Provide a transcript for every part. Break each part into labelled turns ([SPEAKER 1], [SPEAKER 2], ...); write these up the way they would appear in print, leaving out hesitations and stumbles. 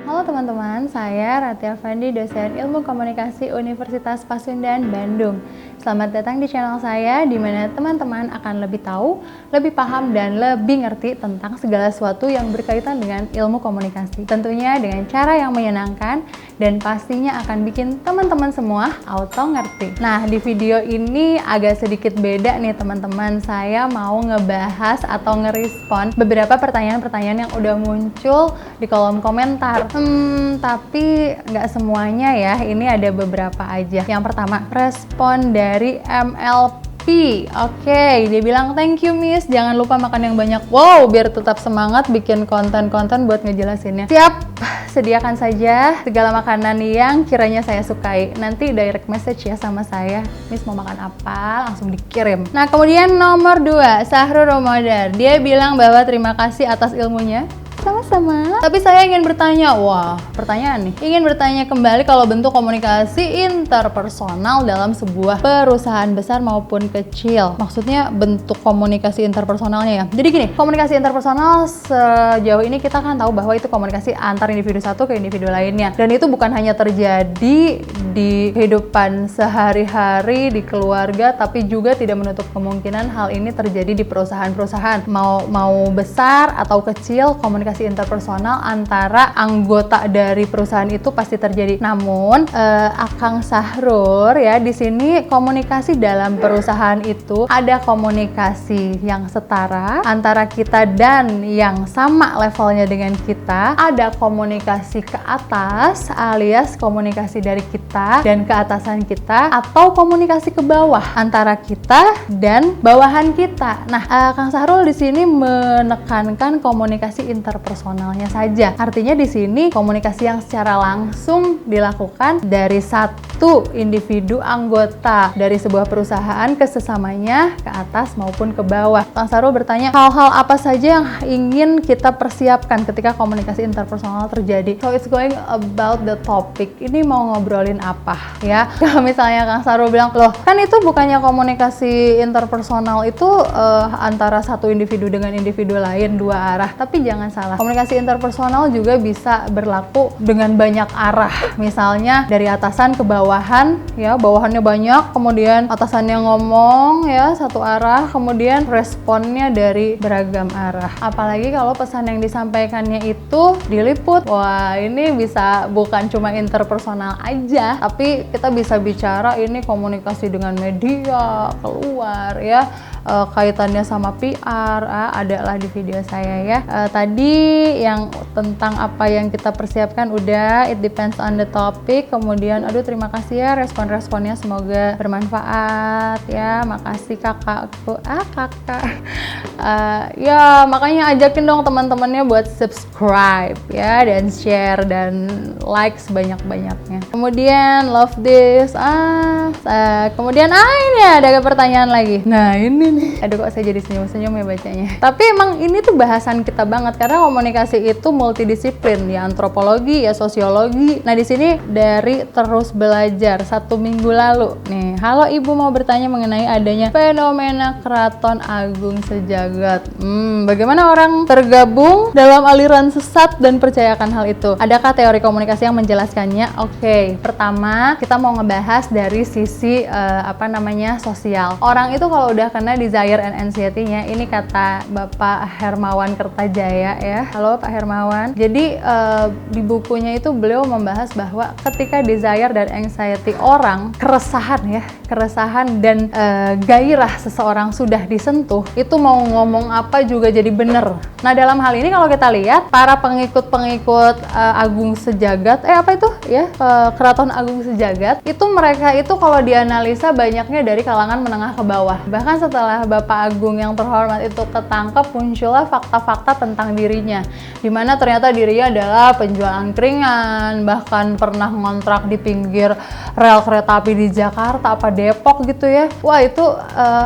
[SPEAKER 1] Halo teman-teman, saya Rati Afandi, dosen Ilmu Komunikasi Universitas Pasundan, Bandung. Selamat datang di channel saya, di mana teman-teman akan lebih tahu, lebih paham, dan lebih ngerti tentang segala sesuatu yang berkaitan dengan ilmu komunikasi. Tentunya dengan cara yang menyenangkan, dan pastinya akan bikin teman-teman semua auto ngerti. Nah, di video ini agak sedikit beda nih teman-teman. Saya mau ngebahas atau ngerespon beberapa pertanyaan-pertanyaan yang udah muncul di kolom komentar. Tapi nggak semuanya ya, ini ada beberapa aja. Yang pertama, respon dari MLP. Oke, dia bilang thank you miss, jangan lupa makan yang banyak. Wow, biar tetap semangat bikin konten-konten buat ngejelasinnya. Siap, sediakan saja segala makanan yang kiranya saya sukai. Nanti direct message ya sama saya, miss mau makan apa, langsung dikirim. Nah, kemudian nomor 2, Sahrul Ramadan. Dia bilang bahwa terima kasih atas ilmunya. Sama-sama. Tapi saya ingin bertanya, pertanyaan nih. Ingin bertanya kembali kalau bentuk komunikasi interpersonal dalam sebuah perusahaan besar maupun kecil. Maksudnya bentuk komunikasi interpersonalnya ya. Jadi gini, komunikasi interpersonal sejauh ini kita kan tahu bahwa itu komunikasi antar individu satu ke individu lainnya. Dan itu bukan hanya terjadi di kehidupan sehari-hari, di keluarga, tapi juga tidak menutup kemungkinan hal ini terjadi di perusahaan-perusahaan. Mau besar atau kecil, komunikasi interpersonal antara anggota dari perusahaan itu pasti terjadi. Namun, Akang Sahrul ya, di sini komunikasi dalam perusahaan itu ada komunikasi yang setara antara kita dan yang sama levelnya dengan kita. Ada komunikasi ke atas alias komunikasi dari kita dan keatasan kita, atau komunikasi ke bawah antara kita dan bawahan kita. Nah, Kang Sahrul di sini menekankan komunikasi interpersonalnya saja. Artinya di sini komunikasi yang secara langsung dilakukan dari satu individu anggota dari sebuah perusahaan ke sesamanya, ke atas maupun ke bawah. Kang Sahrul bertanya, hal-hal apa saja yang ingin kita persiapkan ketika komunikasi interpersonal terjadi? So it's going about the topic. Ini mau ngobrolin apa ya? Kalau misalnya Kang Sahrul bilang, loh kan itu bukannya komunikasi interpersonal itu antara satu individu dengan individu lain, dua arah. Tapi jangan salah, komunikasi interpersonal juga bisa berlaku dengan banyak arah. Misalnya dari atasan ke bawahan ya, bawahannya banyak, kemudian atasannya ngomong ya satu arah, kemudian responnya dari beragam arah. Apalagi kalau pesan yang disampaikannya itu diliput. Wah, ini bisa bukan cuma interpersonal aja, tapi kita bisa bicara ini komunikasi dengan media keluar ya, kaitannya sama PR, adalah di video saya ya. Tadi yang tentang apa yang kita persiapkan udah, it depends on the topic. Kemudian terima kasih ya respon-responnya, semoga bermanfaat ya. Makasih kakakku, kakak. Ya makanya ajakin dong teman-temannya buat subscribe ya, dan share dan like sebanyak-banyaknya. Kemudian love this. Kemudian ini ada pertanyaan lagi. Nah ini nih, aduh kok saya jadi senyum-senyum ya bacanya. Tapi emang ini tuh bahasan kita banget karena komunikasi itu multidisiplin ya, antropologi ya, sosiologi. Nah di sini dari Terus Belajar 1 minggu lalu nih. Halo Ibu, mau bertanya mengenai adanya fenomena Keraton Agung Sejagat. Bagaimana orang tergabung dalam aliran sesat dan percayakan hal itu? Adakah teori komunikasi yang menjelaskannya? Oke, pertama kita mau ngebahas dari sisi sosial. Orang itu kalau udah kena desire and anxiety-nya, ini kata Bapak Hermawan Kertajaya ya. Halo Pak Hermawan. Jadi di bukunya itu beliau membahas bahwa ketika desire dan anxiety orang, keresahan dan gairah seseorang sudah disentuh, itu mau ngomong apa juga jadi bener. Nah dalam hal ini kalau kita lihat para pengikut Agung Sejagat, Keraton Agung Sejagat, itu mereka itu kalau dianalisa banyaknya dari kalangan menengah ke bawah. Bahkan setelah Bapak Agung yang terhormat itu ketangkep, muncullah fakta-fakta tentang dirinya, dimana ternyata dirinya adalah penjual angkringan, bahkan pernah ngontrak di pinggir rel kereta api di Jakarta apa Depok gitu ya. Wah itu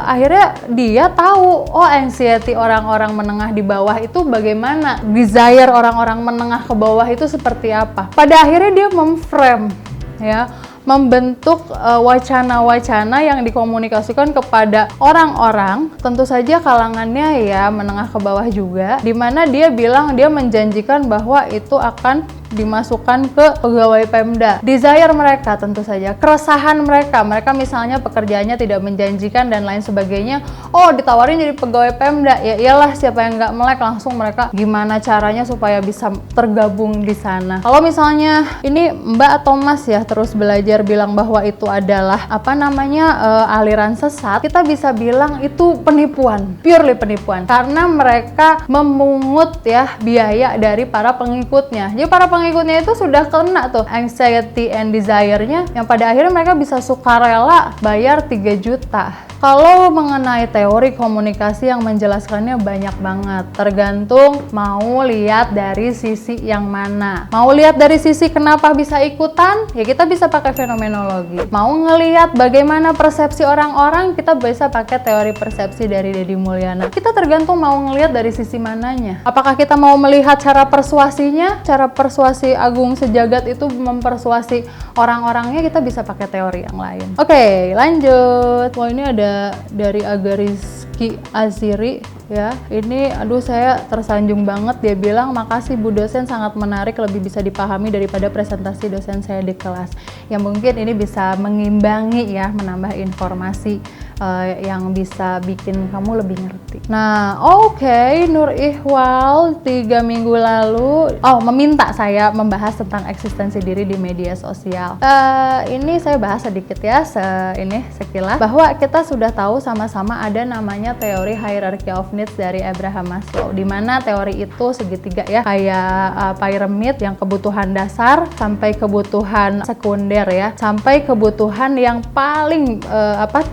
[SPEAKER 1] akhirnya dia tahu anxiety orang-orang menengah di bawah itu bagaimana, desire orang-orang menengah ke bawah itu seperti apa. Pada akhirnya dia memframe ya, membentuk wacana-wacana yang dikomunikasikan kepada orang-orang, tentu saja kalangannya ya menengah ke bawah juga, di mana dia bilang, dia menjanjikan bahwa itu akan dimasukkan ke pegawai Pemda. Desire mereka tentu saja, keresahan mereka misalnya pekerjaannya tidak menjanjikan dan lain sebagainya. Oh, ditawarin jadi pegawai Pemda, ya iyalah, siapa yang nggak melek, langsung mereka gimana caranya supaya bisa tergabung di sana. Kalau misalnya ini Mbak atau Mas ya terus belajar bilang bahwa itu adalah aliran sesat, kita bisa bilang itu penipuan, purely penipuan, karena mereka memungut ya biaya dari para pengikutnya. Jadi para pengikutnya itu sudah kena tuh anxiety and desire-nya, yang pada akhirnya mereka bisa sukarela bayar 3 juta. Kalau mengenai teori komunikasi yang menjelaskannya banyak banget, tergantung mau lihat dari sisi yang mana. Mau lihat dari sisi kenapa bisa ikutan, ya kita bisa pakai fenomenologi. Mau ngelihat bagaimana persepsi orang-orang, kita bisa pakai teori persepsi dari Deddy Mulyana. Kita tergantung mau ngelihat dari sisi mananya. Apakah kita mau melihat cara persuasinya, cara persuasi Agung Sejagat itu mempersuasi orang-orangnya, kita bisa pakai teori yang lain. Oke, lanjut. Wah, ini ada dari Agariski Aziri ya. Ini aduh saya tersanjung banget, dia bilang makasih Bu dosen, sangat menarik, lebih bisa dipahami daripada presentasi dosen saya di kelas. Ya mungkin ini bisa mengimbangi ya, menambah informasi yang bisa bikin kamu lebih ngerti. Nah, oke, Nur Ihwal 3 minggu lalu meminta saya membahas tentang eksistensi diri di media sosial. Ini saya bahas sedikit ya, sekilas, bahwa kita sudah tahu sama-sama ada namanya teori hierarchy of needs dari Abraham Maslow, di mana teori itu segitiga ya, kayak piramid yang kebutuhan dasar sampai kebutuhan sekunder ya, sampai kebutuhan yang paling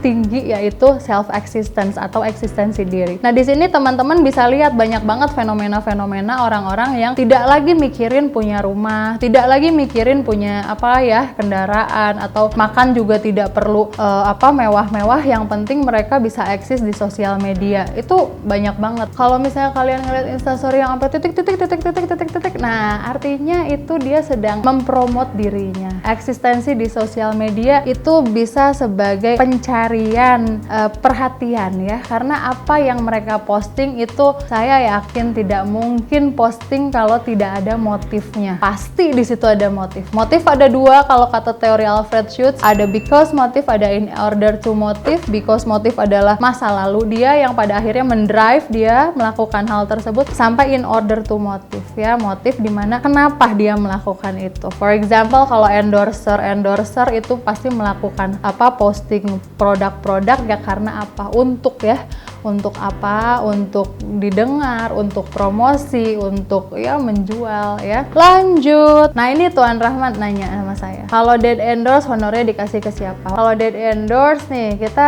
[SPEAKER 1] tinggi, yaitu self existence atau eksistensi diri. Nah, di sini teman-teman bisa lihat banyak banget fenomena-fenomena orang-orang yang tidak lagi mikirin punya rumah, tidak lagi mikirin punya kendaraan, atau makan juga tidak perlu mewah-mewah, yang penting mereka bisa eksis di sosial media. Itu banyak banget. Kalau misalnya kalian ngeliat instastory yang sampai titik, nah artinya itu dia sedang mempromot dirinya. Eksistensi di sosial media itu bisa sebagai pencarian perhatian ya, karena apa yang mereka posting itu saya yakin tidak mungkin posting kalau tidak ada motifnya. Pasti di situ ada motif. Motif ada 2 kalau kata teori Alfred Schutz, ada because motif, ada in order to motif. Because motif adalah masa lalu dia yang pada akhirnya mendrive dia melakukan hal tersebut, sampai in order to motif ya, motif dimana kenapa dia melakukan itu. For example, kalau endorser itu pasti melakukan posting produk-produk ya karena apa? Untuk apa? Untuk didengar, untuk promosi, untuk ya menjual ya. Lanjut. Nah, ini Tuan Rahmat nanya sama saya, kalau dead endorse honornya dikasih ke siapa? Kalau dead endorse nih, kita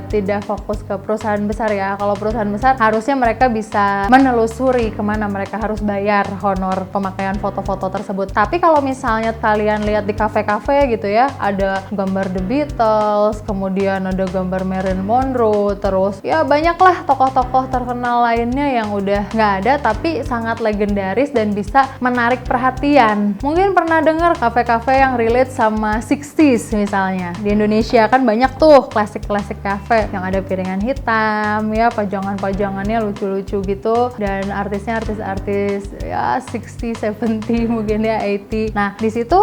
[SPEAKER 1] tidak fokus ke perusahaan besar ya. Kalau perusahaan besar harusnya mereka bisa menelusuri kemana mereka harus bayar honor pemakaian foto-foto tersebut. Tapi kalau misalnya kalian lihat di kafe-kafe gitu ya, ada gambar The Beatles, kemudian ada gambar Marilyn Monroe, terus ya banyaklah tokoh-tokoh terkenal lainnya yang udah nggak ada tapi sangat legendaris dan bisa menarik perhatian. Mungkin pernah dengar kafe-kafe yang relate sama 60s misalnya. Di Indonesia kan banyak tuh klasik-klasik kafe yang ada piringan hitam ya, pajangan-pajangannya lucu-lucu gitu, dan artisnya artis-artis ya 60, 70 mungkin ya 80. Nah, di situ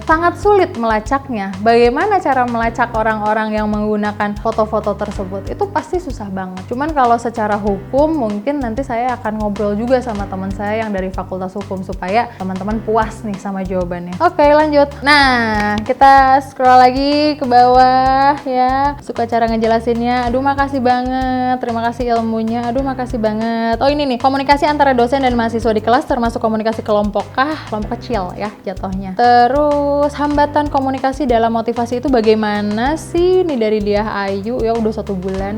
[SPEAKER 1] sangat sulit melacaknya. Bagaimana cara melacak orang-orang yang menggunakan foto-foto tersebut? Itu pasti susah banget. Cuman kalau secara hukum mungkin nanti saya akan ngobrol juga sama teman saya yang dari Fakultas Hukum supaya teman-teman puas nih sama jawabannya. Oke, lanjut. Nah, kita scroll lagi ke bawah ya. Suka cara ngejelasinnya. Aduh, makasih banget. Terima kasih ilmunya. Aduh, makasih banget. Oh, ini nih, komunikasi antara dosen dan mahasiswa di kelas termasuk komunikasi kelompok kelompok kecil ya jatuhnya. Terus hambatan komunikasi dalam motivasi itu bagaimana sih? Ini dari Diah Ayu ya, udah 1 bulan.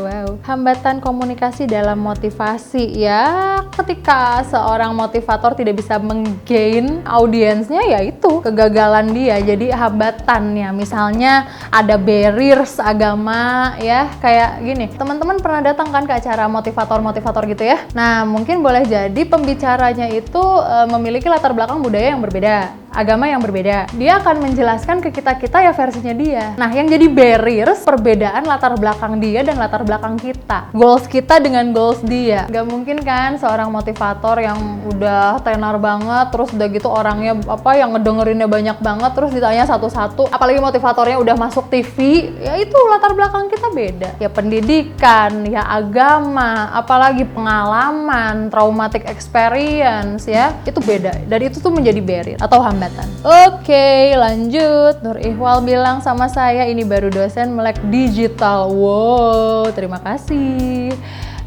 [SPEAKER 1] Wow. Hambatan komunikasi dalam motivasi ya, ketika seorang motivator tidak bisa menggain audiensnya, ya itu kegagalan dia. Jadi hambatannya misalnya ada barriers agama ya, kayak gini. Teman-teman pernah datang kan ke acara motivator gitu ya. Nah, mungkin boleh jadi pembicaranya itu memiliki latar belakang budaya yang berbeda. agama yang berbeda. Dia akan menjelaskan ke kita ya versinya dia. Nah, yang jadi barriers perbedaan latar belakang dia dan latar belakang kita. Goals kita dengan goals dia. Gak mungkin kan seorang motivator yang udah tenar banget, terus udah gitu orangnya yang ngedengerinnya banyak banget, terus ditanya satu-satu. Apalagi motivatornya udah masuk TV, ya itu latar belakang kita beda. Ya pendidikan, ya agama, apalagi pengalaman, traumatic experience ya, itu beda. Dan itu tuh menjadi barrier atau hambatan. Oke, lanjut. Nur Ihwal bilang sama saya, ini baru dosen melek digital. Wow, terima kasih.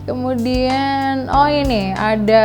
[SPEAKER 1] Kemudian, ini ada,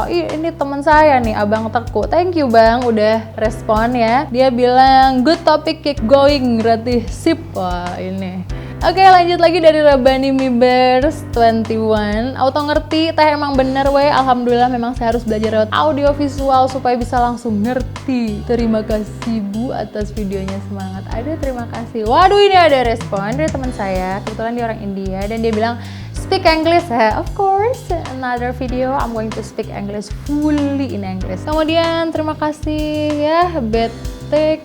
[SPEAKER 1] ini teman saya nih, Abang Teku. Thank you Bang, udah respon ya. Dia bilang, good topic, keep going, berarti sip. Wah, ini. Oke, lanjut lagi dari Rabani Mibers 21. Auto ngerti, teh emang bener weh. Alhamdulillah memang saya harus belajar lewat audio visual supaya bisa langsung ngerti. Terima kasih Bu atas videonya, semangat. Aduh, terima kasih. Waduh, ini ada respon dari teman saya. Kebetulan dia orang India dan dia bilang, speak English, of course. Another video, I'm going to speak English fully in English. Kemudian terima kasih ya BTKDP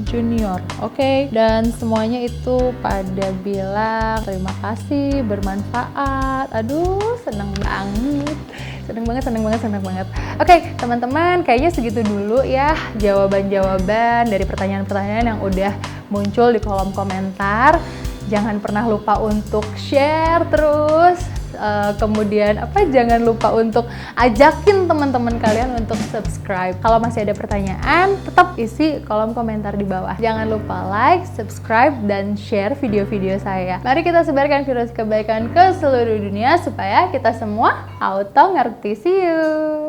[SPEAKER 1] Junior, oke. Dan semuanya itu pada bilang terima kasih, bermanfaat. Aduh, seneng banget. Seneng banget. Oke, teman-teman, kayaknya segitu dulu ya jawaban-jawaban dari pertanyaan-pertanyaan yang udah muncul di kolom komentar. Jangan pernah lupa untuk share terus, kemudian jangan lupa untuk ajakin teman-teman kalian untuk subscribe. Kalau masih ada pertanyaan, tetap isi kolom komentar di bawah. Jangan lupa like, subscribe, dan share video-video saya. Mari kita sebarkan virus kebaikan ke seluruh dunia supaya kita semua auto ngerti. See you!